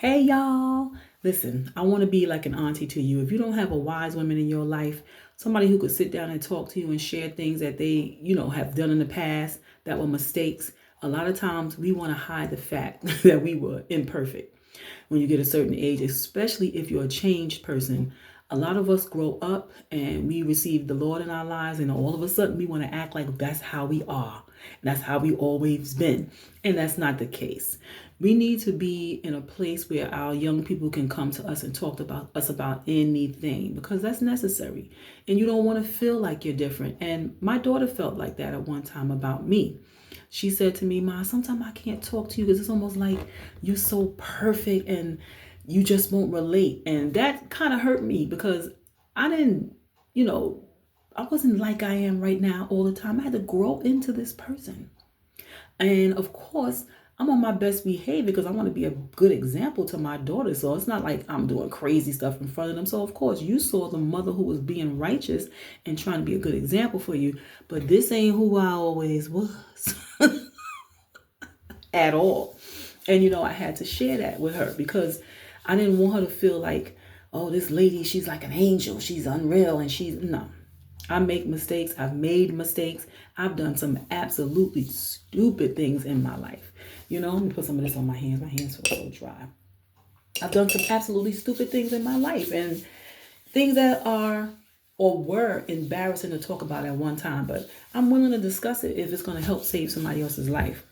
Hey y'all. Listen, I want to be like an auntie to you. If you don't have a wise woman in your life, somebody who could sit down and talk to you and share things that they, have done in the past that were mistakes, a lot of times we want to hide the fact that we were imperfect when you get a certain age, especially if you're a changed person. A lot of us grow up and we receive the Lord in our lives, and all of a sudden we want to act like that's how we are. That's how we always been. And that's not the case. We need to be in a place where our young people can come to us and talk about us about anything because that's necessary. And you don't want to feel like you're different. And my daughter felt like that at one time about me. She said to me, Ma, sometimes I can't talk to you because it's almost like you're so perfect and you just won't relate. And that kind of hurt me because I didn't, you know, I wasn't like I am right now all the time. I had to grow into this person. And of course, I'm on my best behavior because I want to be a good example to my daughter. So it's not like I'm doing crazy stuff in front of them. So, of course, you saw the mother who was being righteous and trying to be a good example for you. But this ain't who I always was at all. And, I had to share that with her because I didn't want her to feel like, oh, this lady, she's like an angel. She's unreal. And no. I make mistakes. I've made mistakes. I've done some absolutely stupid things in my life. Let me put some of this on my hands. My hands feel so dry. I've done some absolutely stupid things in my life and things that are or were embarrassing to talk about at one time, but I'm willing to discuss it if it's going to help save somebody else's life.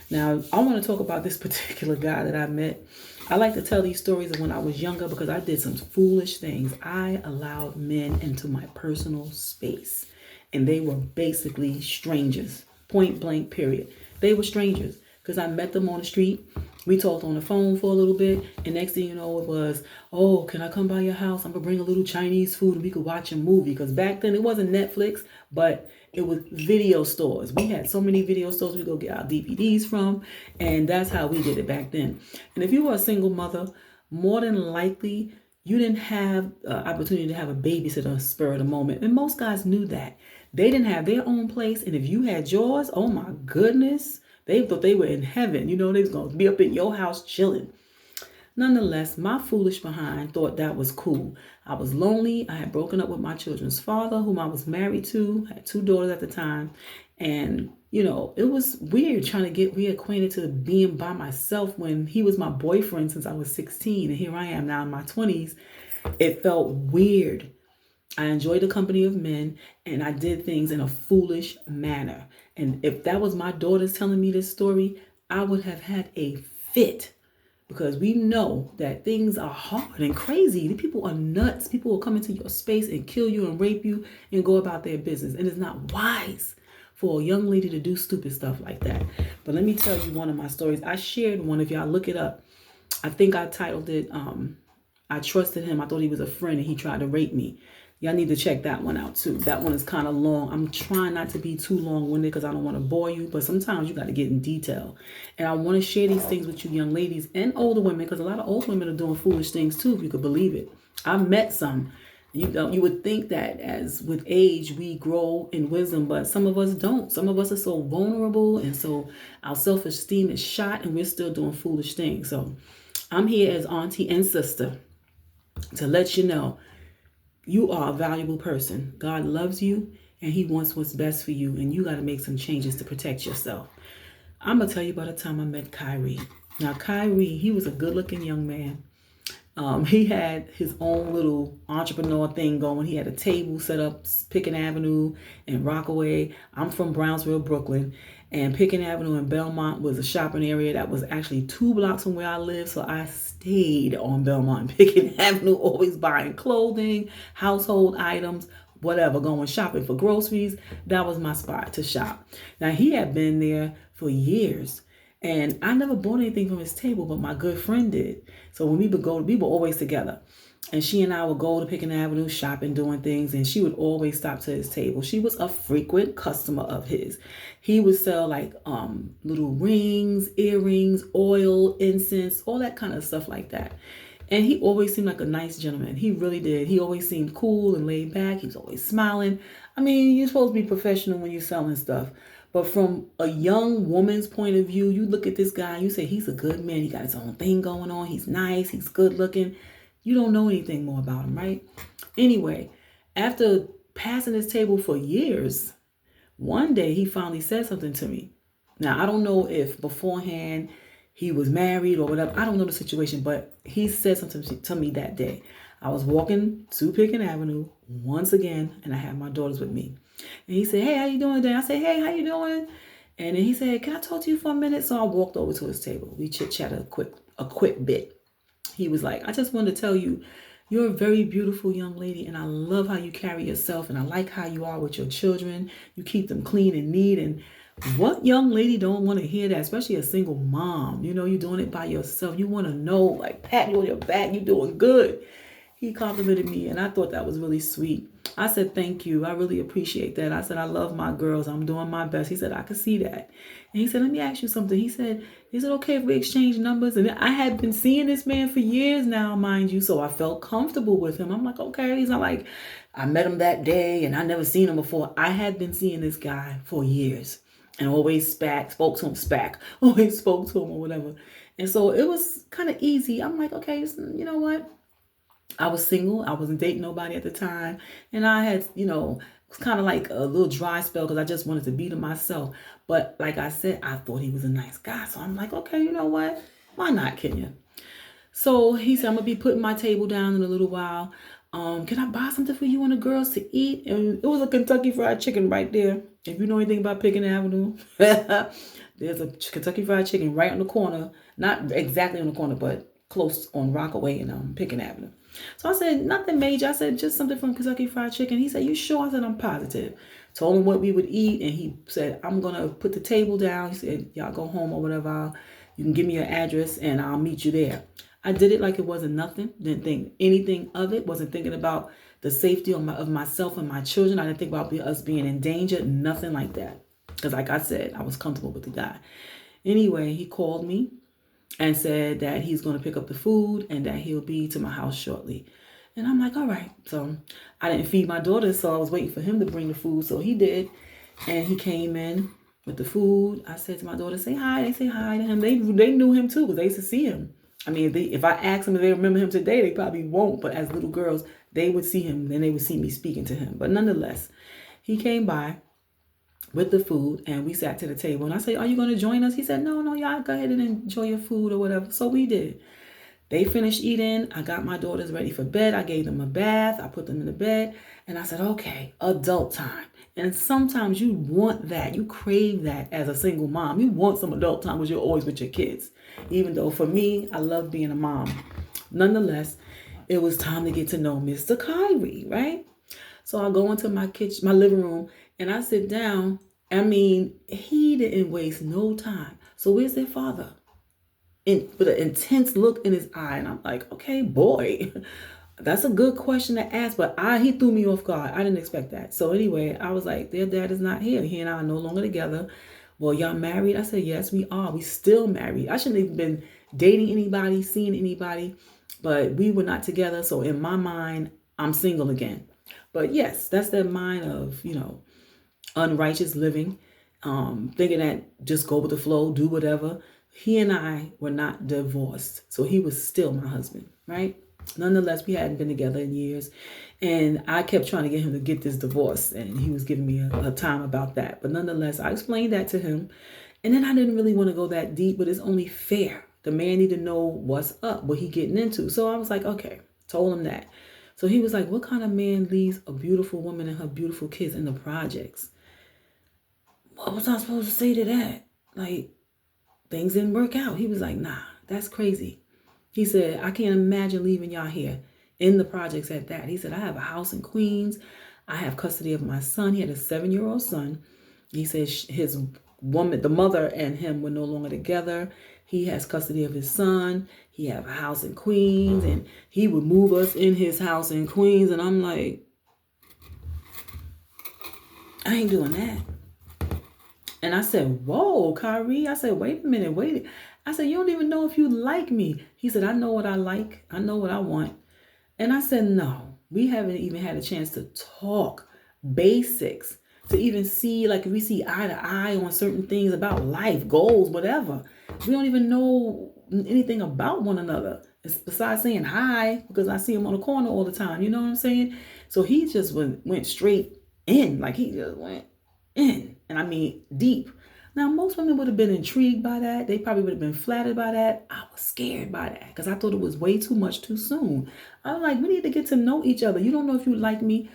Now, I want to talk about this particular guy that I met. I like to tell these stories of when I was younger because I did some foolish things. I allowed men into my personal space, and they were basically strangers, point blank, period. They were strangers because I met them on the street. We talked on the phone for a little bit, and next thing you know, it was, oh, can I come by your house? I'm going to bring a little Chinese food and we could watch a movie. Because back then, it wasn't Netflix, but it was video stores. We had so many video stores we go get our DVDs from, and that's how we did it back then. And if you were a single mother, more than likely, you didn't have opportunity to have a babysitter spur of the moment. And most guys knew that. They didn't have their own place, and if you had yours, oh my goodness, they thought they were in heaven. They was going to be up in your house chilling. Nonetheless, my foolish behind thought that was cool. I was lonely. I had broken up with my children's father, whom I was married to. I had two daughters at the time. And, it was weird trying to get reacquainted to being by myself when he was my boyfriend since I was 16. And here I am now in my 20s. It felt weird. I enjoyed the company of men and I did things in a foolish manner. And if that was my daughters telling me this story, I would have had a fit because we know that things are hard and crazy. The people are nuts. People will come into your space and kill you and rape you and go about their business. And it's not wise for a young lady to do stupid stuff like that. But let me tell you one of my stories. I shared one. If y'all look it up, I think I titled it, I trusted him. I thought he was a friend and he tried to rape me. Y'all need to check that one out too. That one is kind of long. I'm trying not to be too long-winded because I don't want to bore you, but sometimes you got to get in detail. And I want to share these things with you young ladies and older women because a lot of old women are doing foolish things too, if you could believe it. I've met some. You would think that as with age we grow in wisdom, but some of us don't. Some of us are so vulnerable and so our self-esteem is shot and we're still doing foolish things. So I'm here as auntie and sister to let you know you are a valuable person. God loves you and he wants what's best for you, and you got to make some changes to protect yourself. I'm going to tell you about the time I met Kyrie. Now, Kyrie, he was a good-looking young man. He had his own little entrepreneur thing going. He had a table set up Pickens Avenue in Rockaway. I'm from Brownsville, Brooklyn. And Pickens Avenue in Belmont was a shopping area that was actually 2 blocks from where I live. So I stayed on Belmont and Pickens Avenue, always buying clothing, household items, whatever, going shopping for groceries. That was my spot to shop. Now, he had been there for years. And I never bought anything from his table, but my good friend did. So when we would go, we were always together. And she and I would go to Pickens Avenue shopping, doing things, and she would always stop to his table. She was a frequent customer of his. He would sell like little rings, earrings, oil, incense, all that kind of stuff like that. And he always seemed like a nice gentleman. He really did. He always seemed cool and laid back. He was always smiling. I mean, you're supposed to be professional when you're selling stuff. But from a young woman's point of view, you look at this guy, you say, he's a good man. He got his own thing going on. He's nice. He's good looking. You don't know anything more about him, right? Anyway, after passing this table for years, one day he finally said something to me. Now, I don't know if beforehand he was married or whatever. I don't know the situation, but he said something to me that day. I was walking to Pickens Avenue once again, and I had my daughters with me. And he said, hey, how you doing today? I said, hey, how you doing? And then he said, can I talk to you for a minute? So I walked over to his table. We chit-chatted a quick bit. He was like, I just wanted to tell you, you're a very beautiful young lady, and I love how you carry yourself, and I like how you are with your children. You keep them clean and neat, and what young lady don't want to hear that, especially a single mom? You know, you're doing it by yourself. You want to know, like, pat you on your back, you're doing good. He complimented me, and I thought that was really sweet. I said, thank you. I really appreciate that. I said, I love my girls. I'm doing my best. He said, I could see that. And he said, let me ask you something. He said, is it okay if we exchange numbers? And I had been seeing this man for years now, mind you, so I felt comfortable with him. I'm like, okay. He's not like, I met him that day, and I never seen him before. I had been seeing this guy for years and always spoke to him always spoke to him or whatever. And so it was kind of easy. I'm like, okay, you know what? I was single. I wasn't dating nobody at the time. And I had, it was kind of like a little dry spell because I just wanted to be to myself. But like I said, I thought he was a nice guy. So I'm like, okay, you know what? Why not, Kenya? So he said, I'm going to be putting my table down in a little while. Can I buy something for you and the girls to eat? And it was a Kentucky Fried Chicken right there. If you know anything about Pickens Avenue, there's a Kentucky Fried Chicken right on the corner. Not exactly on the corner, but close on Rockaway and Pickens Avenue. So I said, nothing major. I said, just something from Kentucky Fried Chicken. He said, you sure? I said, I'm positive. Told him what we would eat. And he said, I'm going to put the table down. He said, y'all go home or whatever. You can give me your address and I'll meet you there. I did it like it wasn't nothing. Didn't think anything of it. Wasn't thinking about the safety of myself and my children. I didn't think about us being in danger. Nothing like that. Because like I said, I was comfortable with the guy. Anyway, he called me and said that he's going to pick up the food and that he'll be to my house shortly. And I'm like, all right. So I didn't feed my daughter, so I was waiting for him to bring the food. So he did. And he came in with the food. I said to my daughter, say hi. They say hi to him. They knew him too because they used to see him. I mean, if I ask them if they remember him today, they probably won't. But as little girls, they would see him. Then they would see me speaking to him. But nonetheless, he came by with the food and we sat to the table. And I said, are you going to join us? He said, no, y'all go ahead and enjoy your food or whatever. So we did. They finished eating. I got my daughters ready for bed. I gave them a bath. I put them in the bed. And I said, okay, adult time. And sometimes you want that. You crave that as a single mom. You want some adult time because you're always with your kids. Even though for me, I love being a mom. Nonetheless, it was time to get to know Mr. Kyrie, right? So I go into my kitchen, my living room, and I sit down. I mean, he didn't waste no time. So where's their father? With an intense look in his eye. And I'm like, okay, boy, that's a good question to ask. But he threw me off guard. I didn't expect that. So anyway, I was like, their dad is not here. He and I are no longer together. Well, y'all married? I said, yes, we are. We still married. I shouldn't even been dating anybody, seeing anybody, but we were not together. So in my mind, I'm single again. But yes, that's their mind of, unrighteous living, thinking that just go with the flow, do whatever. He and I were not divorced. So he was still my husband, right? Nonetheless, we hadn't been together in years. And I kept trying to get him to get this divorce. And he was giving me a time about that. But nonetheless, I explained that to him. And then I didn't really want to go that deep, but it's only fair. The man need to know what's up, what he getting into. So I was like, okay, told him that. So he was like, what kind of man leaves a beautiful woman and her beautiful kids in the projects? What was I supposed to say to that? Like, things didn't work out. He was like, nah, that's crazy. He said, I can't imagine leaving y'all here in the projects at that. He said, I have a house in Queens. I have custody of my son. He had a 7-year-old son. He said his woman, the mother and him were no longer together. He has custody of his son. He have a house in Queens and he would move us in his house in Queens. And I'm like, I ain't doing that. And I said, whoa, Kyrie. I said, wait a minute. I said, you don't even know if you like me. He said, I know what I like. I know what I want. And I said, no, we haven't even had a chance to talk basics. to even see, like, if we see eye to eye on certain things about life, goals, whatever. We don't even know anything about one another. It's besides saying hi because I see him on the corner all the time. You know what I'm saying? So he just went straight in, like he just went in, and I mean deep. Now, most women would have been intrigued by that. They probably would have been flattered by that. I was scared by that because I thought it was way too much too soon. I was like, we need to get to know each other. You don't know if you like me.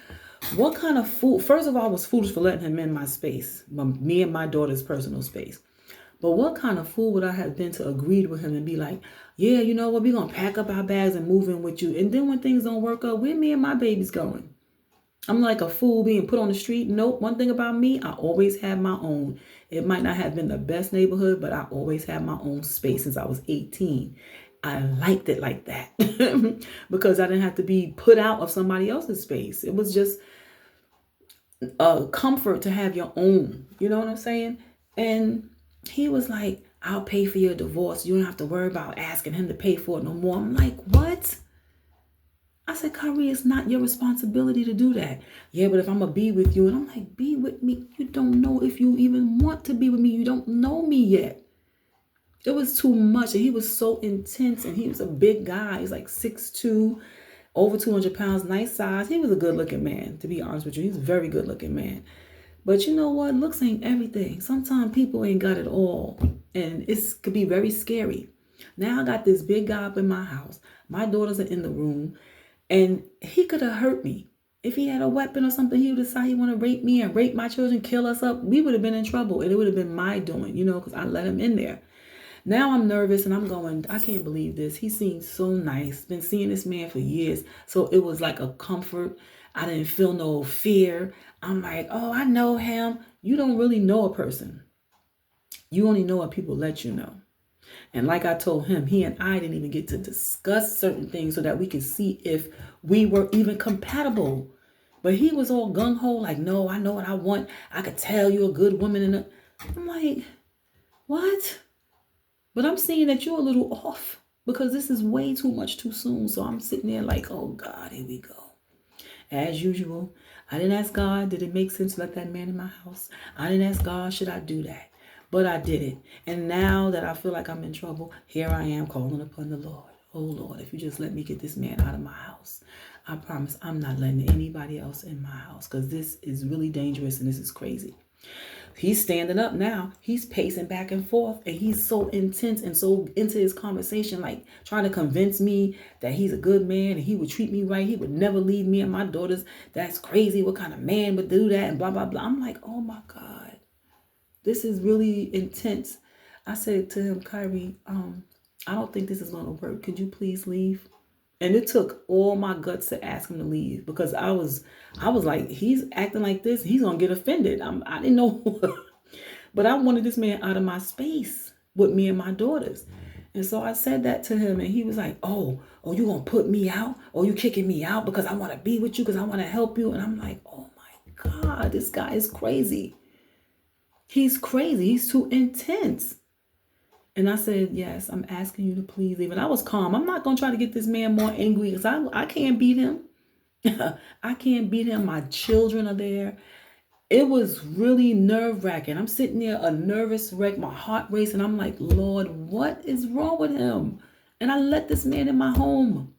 What kind of fool? First of all, I was foolish for letting him in my space, me and my daughter's personal space. But what kind of fool would I have been to agree with him and be like, yeah, you know what, we're going to pack up our bags and move in with you. And then when things don't work out, where me and my baby's going? I'm like a fool being put on the street. Nope. One thing about me, I always had my own. It might not have been the best neighborhood, but I always had my own space since I was 18. I liked it like that because I didn't have to be put out of somebody else's space. It was just a comfort to have your own. You know what I'm saying? And he was like, I'll pay for your divorce. You don't have to worry about asking him to pay for it no more. I'm like, what? I said, Kyrie, it's not your responsibility to do that. Yeah, but if I'm going to be with you, and I'm like, be with me. You don't know if you even want to be with me. You don't know me yet. It was too much. And he was so intense, and he was a big guy. He's like 6'2", over 200 pounds, nice size. He was a good looking man, to be honest with you. He's a very good looking man. But you know what? Looks ain't everything. Sometimes people ain't got it all. And it could be very scary. Now I got this big guy up in my house. My daughters are in the room. And he could have hurt me. If he had a weapon or something, he would decide he want to rape me and rape my children, kill us up. We would have been in trouble. And it would have been my doing, because I let him in there. Now I'm nervous and I'm going, I can't believe this. He seems so nice. Been seeing this man for years. So it was like a comfort. I didn't feel no fear. I'm like, oh, I know him. You don't really know a person. You only know what people let you know. And like I told him, he and I didn't even get to discuss certain things so that we could see if we were even compatible. But he was all gung-ho, like, no, I know what I want. I could tell you're a good woman. I'm like, what? But I'm seeing that you're a little off because this is way too much too soon. So I'm sitting there like, oh, God, here we go. As usual, I didn't ask God, did it make sense to let that man in my house? I didn't ask God, should I do that? But I did it. And now that I feel like I'm in trouble, here I am calling upon the Lord. Oh, Lord, if you just let me get this man out of my house, I promise I'm not letting anybody else in my house because this is really dangerous and this is crazy. He's standing up now. He's pacing back and forth and he's so intense and so into his conversation, like trying to convince me that he's a good man and he would treat me right. He would never leave me and my daughters. That's crazy. What kind of man would do that? And blah, blah, blah. I'm like, oh, my God. This is really intense. I said to him, Kyrie, I don't think this is going to work. Could you please leave? And it took all my guts to ask him to leave because I was like, he's acting like this. He's going to get offended. I didn't know. But I wanted this man out of my space with me and my daughters. And so I said that to him and he was like, oh, you going to put me out? Oh, you kicking me out because I want to be with you, because I want to help you. And I'm like, oh my God, this guy is crazy. He's crazy. He's too intense. And I said, yes, I'm asking you to please leave. And I was calm. I'm not going to try to get this man more angry because I can't beat him. I can't beat him. My children are there. It was really nerve-wracking. I'm sitting there, a nervous wreck, my heart racing. I'm like, Lord, what is wrong with him? And I let this man in my home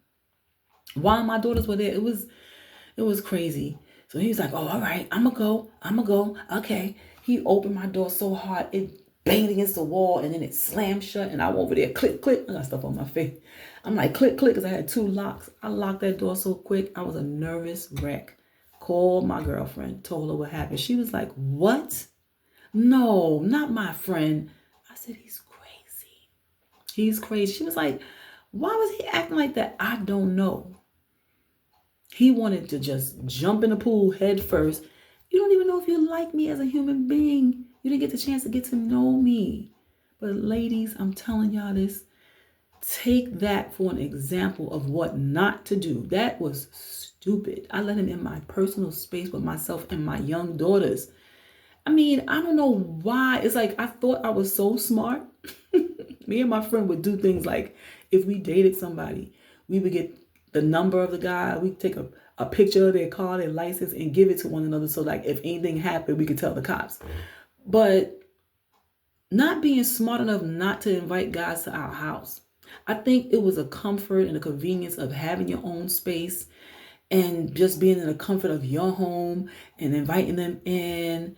while my daughters were there. It was crazy. So he was like, oh, all right, I'm going to go. Okay. He opened my door so hard, it banged against the wall and then it slammed shut. And I went over there, click, click. I got stuff on my face. I'm like, click, click, because I had 2 locks. I locked that door so quick. I was a nervous wreck. Called my girlfriend, told her what happened. She was like, what? No, not my friend. I said, he's crazy. He's crazy. She was like, why was he acting like that? I don't know. He wanted to just jump in the pool head first. You don't even know if you like me as a human being. You didn't get the chance to get to know me. But ladies, I'm telling y'all this. Take that for an example of what not to do. That was stupid. I let him in my personal space with myself and my young daughters. I mean, I don't know why. It's like I thought I was so smart. Me and my friend would do things like if we dated somebody, we would get the number of the guy. We'd take a a picture of their car, their license, and give it to one another so like if anything happened, we could tell the cops. But not being smart enough not to invite guys to our house. I think it was a comfort and a convenience of having your own space and just being in the comfort of your home and inviting them in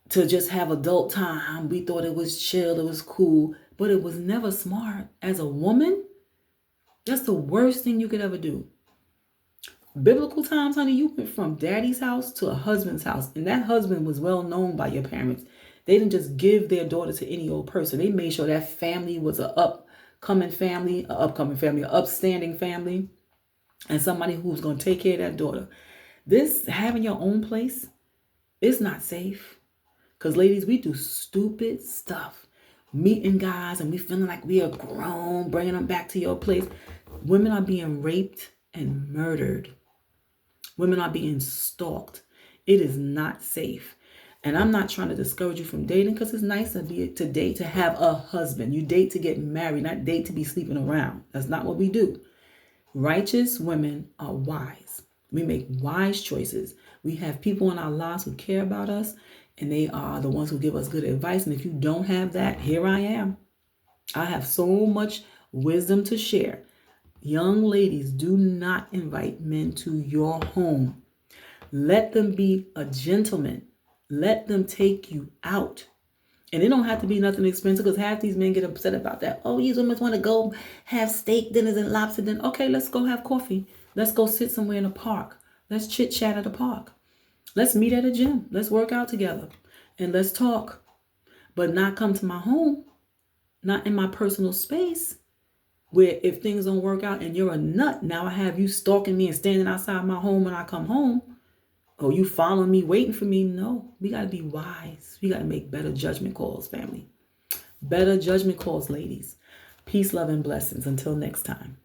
to just have adult time. We thought it was chill, it was cool, but it was never smart. As a woman, that's the worst thing you could ever do. Biblical times, honey, you went from daddy's house to a husband's house, and that husband was well known by your parents. They didn't just give their daughter to any old person. They made sure that family was an upstanding family, and somebody who was going to take care of that daughter. This having your own place is not safe. Because ladies, we do stupid stuff. Meeting guys and we feeling like we are grown, bringing them back to your place. Women are being raped and murdered. Women are being stalked. It is not safe. And I'm not trying to discourage you from dating, because it's nice to date to have a husband. You date to get married, not date to be sleeping around. That's not what we do. Righteous women are wise. We make wise choices. We have people in our lives who care about us, and they are the ones who give us good advice. And if you don't have that, here I am. I have so much wisdom to share. Young ladies, do not invite men to your home. Let them be a gentleman. Let them take you out. And it don't have to be nothing expensive, because half these men get upset about that. Oh, these women want to go have steak dinners and lobster dinners. Okay, let's go have coffee. Let's go sit somewhere in the park. Let's chit chat at the park. Let's meet at a gym. Let's work out together. And let's talk. But not come to my home. Not in my personal space. Where if things don't work out and you're a nut, now I have you stalking me and standing outside my home when I come home. Oh, you following me, waiting for me? No, we got to be wise. We got to make better judgment calls, family. Better judgment calls, ladies. Peace, love, and blessings. Until next time.